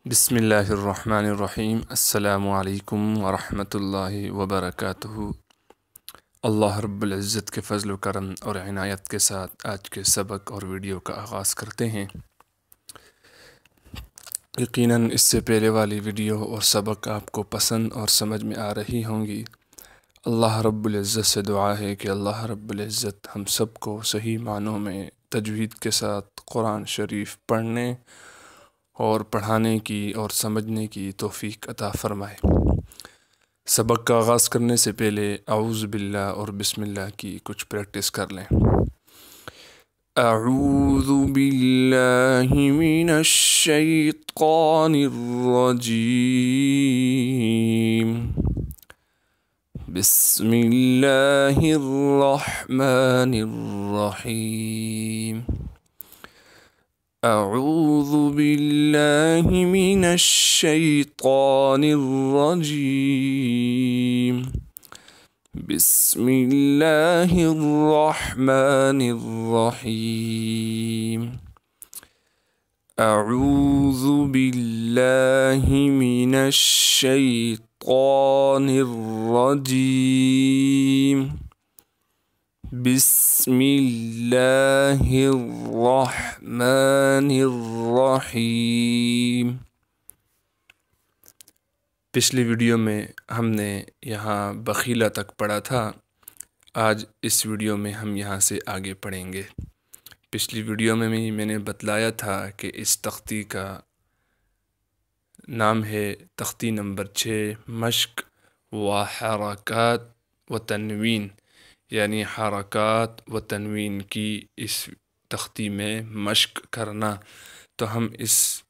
बिस्मिल्लाहिर्रहमानिर्रहीम। अस्सलामु अलैकुम वरहमतुल्लाहि वबरकातुहू। अल्लाह रब्बुल इज़्ज़त के फ़ज़ल व करम और इनायत के साथ आज के सबक और वीडियो का आगाज़ करते हैं। यकीनन इससे पहले वाली वीडियो और सबक आपको पसंद और समझ में आ रही होंगी। अल्लाह रब्बुल इज़्ज़त से दुआ है कि अल्लाह रब्बुल इज़्ज़त हम सब को सही मानों में तजवीद के साथ कुरान शरीफ पढ़ने और पढ़ाने की और समझने की तौफ़ीक अता फ़रमाए। सबक का आगाज़ करने से पहले आऊज़ु बिल्लाह और बिस्मिल्लाह की कुछ प्रैक्टिस कर लें। अऊज़ु बिल्लाहि मिनश शैतानिर रजीम। बिस्मिल्लाहिर रहमानिर रहीम। अऊज़ु बिल्लाहि मिनश शैतानिर रजीम। बिस्मिल्लाहिर रहमानिर रहीम। अऊज़ु बिल्लाहि मिनश शैतानिर रजीम। बिस्मिल्लाहिर रहमानिर रहीम। पिछली वीडियो में हमने यहाँ बखीला तक पढ़ा था। आज इस वीडियो में हम यहाँ से आगे पढ़ेंगे। पिछली वीडियो में मैंने बतलाया था कि इस तख्ती का नाम है तख्ती नंबर 6 मश्क व हरकत व तनवीन, यानी हरकत व तनवीन की इस तख्ती में मश्क करना। तो हम इस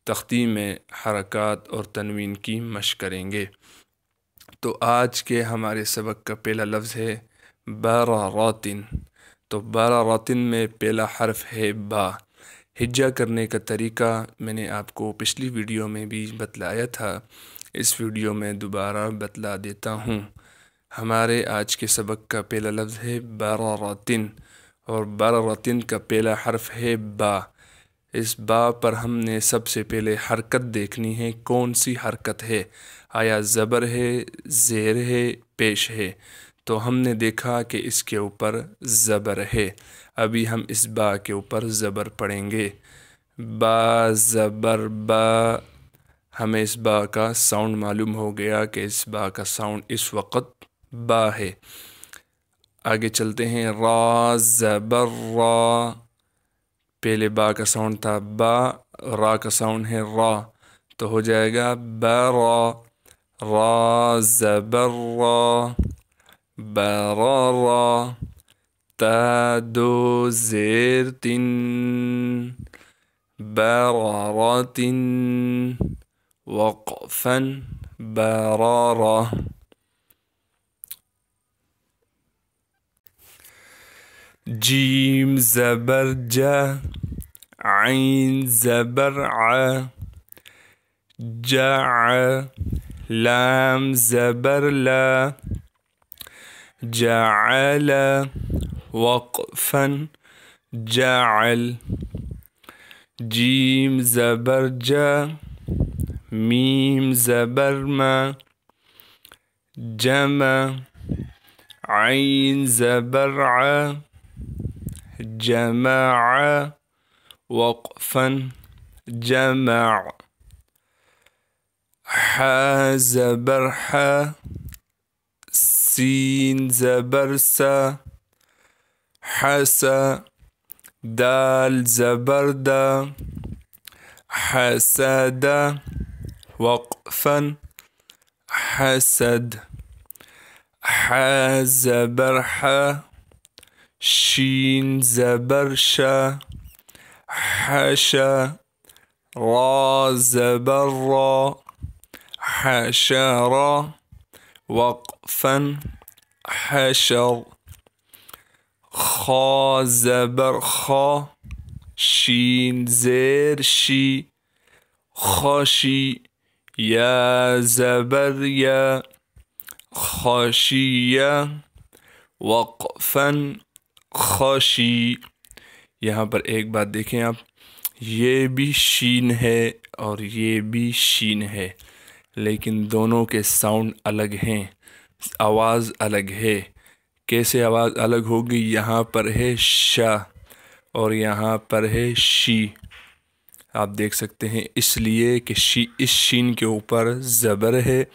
तख्ती में हरकत और तनवीन की मश्क करेंगे। तो आज के हमारे सबक का पहला लफ्ज़ है बरारातिन। तो बरारातिन में पहला हर्फ है बा। हिज्जा करने का तरीका मैंने आपको पिछली वीडियो में भी बतलाया था, इस वीडियो में दोबारा बतला देता हूँ। हमारे आज के सबक का पहला लफ्ज़ है बरारातिन और बरारातिन का पहला हर्फ है बा। इस बा पर हमने सबसे पहले हरकत देखनी है, कौन सी हरकत है, आया ज़बर है, ज़ेर है, पेश है। तो हमने देखा कि इसके ऊपर ज़बर है। अभी हम इस बा के ऊपर ज़बर पढ़ेंगे। बा ज़बर बा। हमें इस बा का साउंड मालूम हो गया कि इस बा का साउंड इस वक्त बा है। आगे चलते हैं। रा ज़बर रा। पहले बा का साउंड था बा, रा का साउंड है रा, तो हो जाएगा बरा। रा ज़बर रा बरारा। ता दो ज़ेर तिन बरारातिन। वक़फ़न बरारा। जीम ज़बर जा। आइन ज़बर आ। जा लाम ज़बर ला। जअल वक़फ़न जअल। जीम ज़बर जा। मीम ज़बर मा। जमा। आइन ज़बर आ। जमा वक़फ़न जमा। हा ज़बर हा। सीन ज़बर सा। हसा। दाल ज़बर दा। हसद वक़फ़न हसद। हा ज़बर हा। शीन ज़बर शा। हशा। रा ज़बर रा। हशरा वक़फ़न हशर। खा ज़बर खा। शीन ज़ेर शी। खशी। या ज़बर या। खशिया वक़फ़न खशी। यहाँ पर एक बात देखें आप, ये भी शीन है और ये भी शीन है, लेकिन दोनों के साउंड अलग हैं, आवाज़ अलग है। कैसे आवाज़ अलग होगी? यहाँ पर है शा और यहाँ पर है शी। आप देख सकते हैं, इसलिए कि इस शीन के ऊपर ज़बर है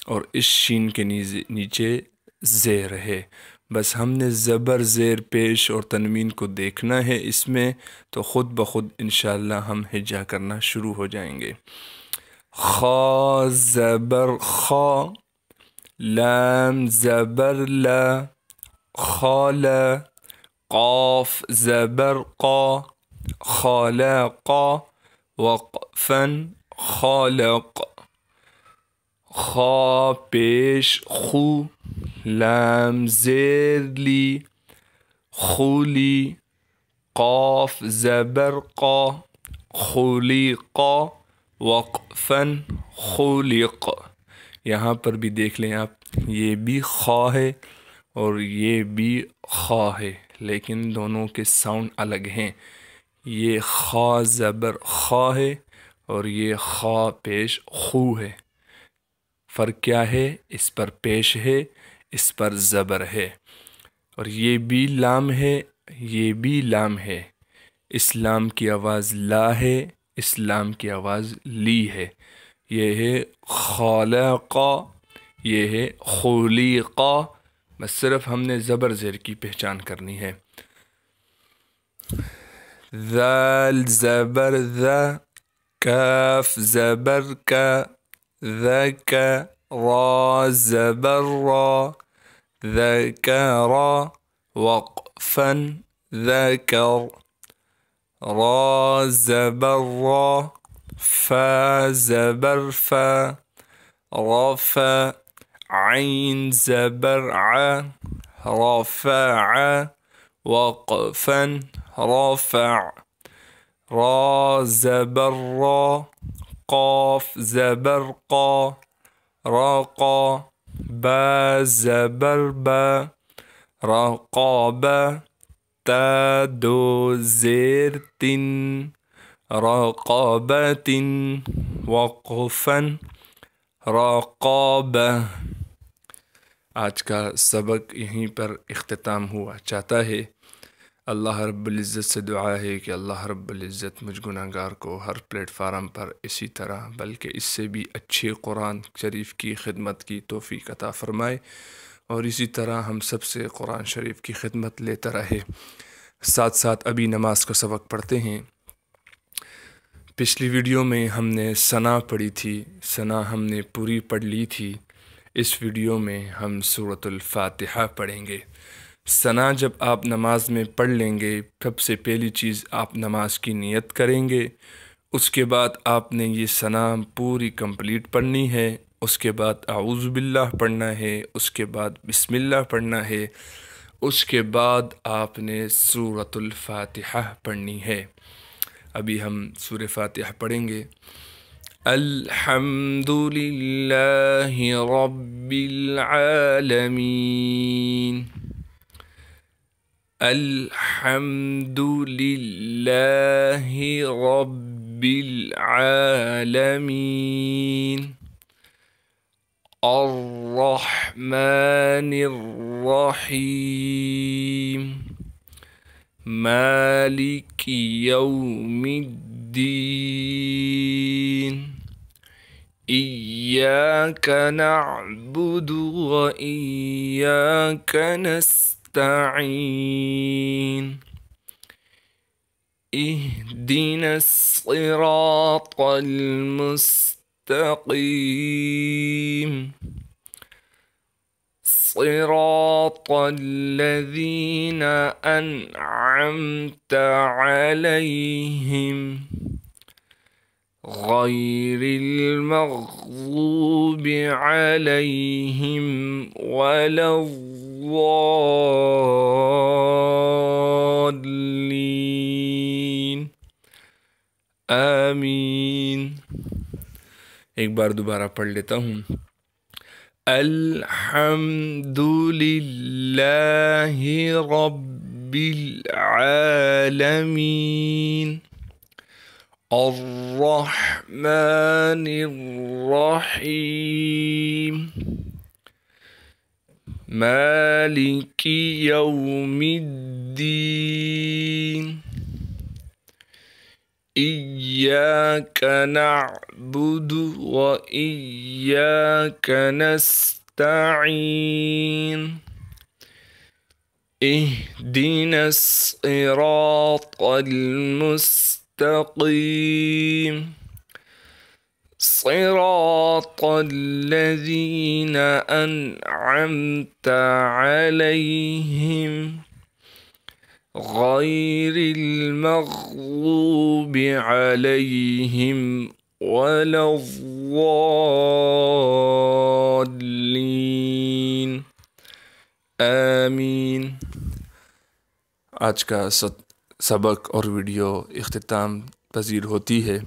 और इस शीन के नीचे ज़ेर है। बस हमने ज़बर ज़ेर पेश और तनवीन को देखना है इसमें, तो ख़ुद ब खुद इंशाअल्लाह हम हिज्जा करना शुरू हो जाएंगे। खा ज़बर खा, लाम ज़बर ला, खाला, क़ाफ ज़बर क़ा, खालाक़ा, वक़फ़न खालक़। खा पेश खू, लाम ज़ेर ली, खुली, क़ाफ ज़बर क़ा, खुलिक़ा, वक़फ़न खुलिक़। यहाँ पर भी देख लें आप, ये भी खा है और ये भी खा है, लेकिन दोनों के साउंड अलग हैं। ये खा ज़बर खा है और ये खा पेश खू है। फ़र्क क्या है? इस पर पेश है, इस पर ज़बर है। और ये भी लाम है, ये भी लाम है। इस लाम की आवाज़ ला है, इस लाम की आवाज़ ली है। ये है खालक़ा, ये है खुलीक़ा। बस सिर्फ हमने ज़बर ज़ेर की पहचान करनी है। ज़ाल ज़बर ज़ा, काफ ज़बर का, ज़का, रा ज़बर रा, ज़करा, वक़फ़न ज़कर, रा ज़बर रा, फा ज़बर फा, रफ़ा, आइन ज़बर आ, रफ़अ, वक़फ़न रफ़अ, रा ज़बर रा, क़ाफ ज़बर क़ा, रक़ा, बा ज़बर बा, रक़ाबा, ता दो ज़ेर तिन, रक़ाबतिन, वक़फ़न रक़ाबा। आज का सबक यहीं पर इख्तिताम हुआ चाहता है। अल्लाह रब्बुल इज़्ज़त से दुआ है कि अल्लाह रब्बुल इज़्ज़त मुझ गुनाहगार को हर प्लेटफार्म पर इसी तरह बल्कि इससे भी अच्छे कुरान शरीफ की खिदमत की तौफ़ीक़ अता फ़रमाए और इसी तरह हम सब से कुरान शरीफ की खिदमत लेता रहे। साथ साथ अभी नमाज का सबक पढ़ते हैं। पिछली वीडियो में हमने सना पढ़ी थी, सना हमने पूरी पढ़ ली थी। इस वीडियो में हम सूरतुल फ़ातिहा पढ़ेंगे। सना जब आप नमाज में पढ़ लेंगे, सबसे पहली चीज़ आप नमाज की नियत करेंगे। उसके बाद आपने ये सना पूरी कंप्लीट पढ़नी है। उसके बाद आऊज़ु बिल्लाह पढ़ना है, उसके बाद बिस्मिल्लाह पढ़ना है, उसके बाद आपने सूरतुल फ़ातिहा पढ़नी है। अभी हम सूरह फ़ातिहा पढ़ेंगे। अल्हम्दुलिल्लाहि रब्बिल आलमीन, अल्हम्दुलिल्लाहि रब्बिल आलमीन, अर्रहमानिर रहीम, मालिक यौमिद्दीन, इय्याक नअबुदु व इय्याक नस्तईन, इहदिनस सिरातल मुस्तक़ीम, सिरातल्लज़ीन अनअमत अलैहिम, गैरिल मग़ज़ूबि अलैहिम वलद्दॉल्लीन, आमीन। एक बार दोबारा पढ़ लेता हूँ। अल्हम्दुलिल्लाहि रब्बिल आलमीन, अर्रहमानिर रहीम मालिकी यौमिद्दीन इय्याक नअबुदु व इय्याक नस्तईन इहदिनस सिरातल मुस्तकीम सिरातल लज़ीना अनअमता अलैहिम गैरिल मग़ज़ूबि अलैहिम वलज़्ज़ाल्लीन। आमीन। आज का सबक और वीडियो इख्तिताम पज़ीर होती है।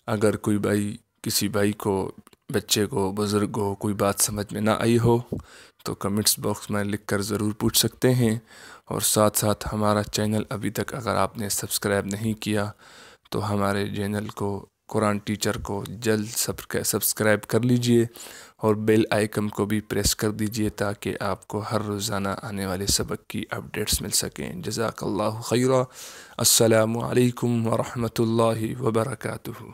अगर कोई भाई किसी भाई को, बच्चे को, बुज़ुर्ग को कोई बात समझ में ना आई हो तो कमेंट्स बॉक्स में लिखकर ज़रूर पूछ सकते हैं। और साथ साथ हमारा चैनल अभी तक अगर आपने सब्सक्राइब नहीं किया तो हमारे चैनल को, कुरान टीचर को जल्द सब्सक्राइब कर लीजिए और बेल आइकन को भी प्रेस कर दीजिए ताकि आपको हर रोज़ाना आने वाले सबक की अपडेट्स मिल सकें। जज़ाकल्लाहु खैरा। अस्सलामु अलैकुम व रहमतुल्लाहि व बरकातुहू।